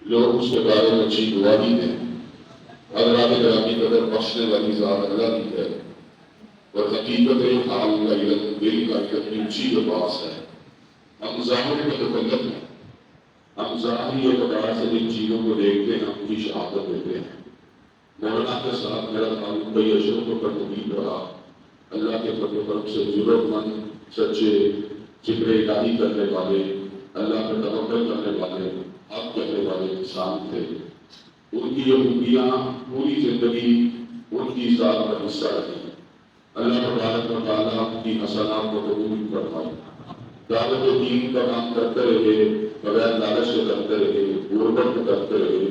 لوگ اس کے بارے میں اچھی دعا بھی دیں۔ حضرات گرامی قدر بخشنے والی ذات اللہ کی ہے، اور حقیقت حال کا علم، دل کا علم اونچی لباس ہے۔ ہم ظاہر میں مکلف ہیں، ہم ظاہری اعتبار سے جن چیزوں کو دیکھتے ہیں ہم ان کی شہادت دیتے ہیں۔ مولانا کے ساتھ میرا تعلق کئی اشروں پر طویل رہا۔ اللہ کے فضل و کرم سے ضرورت مند، سچے، ذکر الہی کرنے والے، اللہ پر توکل کرنے والے، حق کہنے والے انسان تھے۔ ان کی یہ خوبیاں پوری زندگی ان کی ذات کا حصہ رہی۔ اللہ تبارک و تعالیٰ ان کی حسنات کو قبول فرمائے۔ دعوت دین کا کام کرتے رہے، بغیر لالچ کے کرتے رہے، غربت میں کرتے رہے،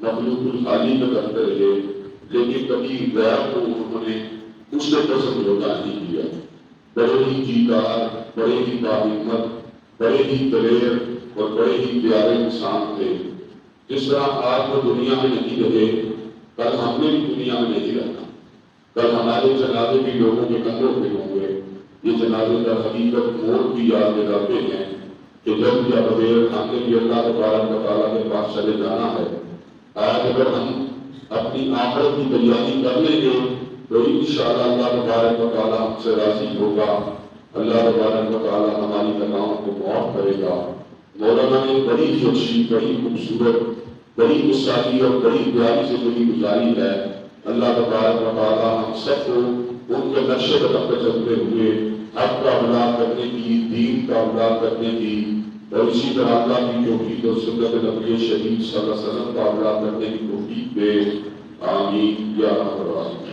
مخلوق الحالی میں کرتے رہے، لیکن کبھی غیر کو انہوں نے اس سے پسند ہوتا نہیں کیا۔ بڑے ہی جیدار، بڑے ہی باہمت، بڑے ہی دلیر اور بڑے ہی پیارے انسان تھے۔ جس طرح آج وہ دنیا میں نہیں رہے، کل ہم نے بھی دنیا میں نہیں رہنا۔ کل ہمارے جنازے بھی لوگوں کے کندھوں پہ ہوں گے۔ یہ جنازے کا حقیقت موڑ کی یاد دلاتے ہیں کہ جب یا بغیر ہم نے بھی اللہ تبارک و تعالیٰ کے پاس چلے جانا ہے۔ آج اگر ہم اپنی آخرت کی تیاری کر لیں گے تو انشاءاللہ اللہ تبارک و تعالیٰ ہم سے راضی ہوگا۔ اللہ تبارک و تعالیٰ ہماری تکاوت کو معاف کرے گا۔ مولانا نے بڑی ہی اچھی، بڑی خوبصورت، بڑی گستاخی اور بڑی پیاری زندگی گزاری ہے۔ اللہ تبارک و تعالیٰ ہم سب کو ان کے نقش قدم پہ چلتے ہوئے حق کا ابلاغ کرنے کی، دین کا ابلاغ کرنے کی، اور اسی طرح اللہ کی توفیق اور سنت نبی شریف صلی اللہ علیہ وسلم کا ابلاغ کرنے کی توفیق دے۔ آمین یا رب العالمین۔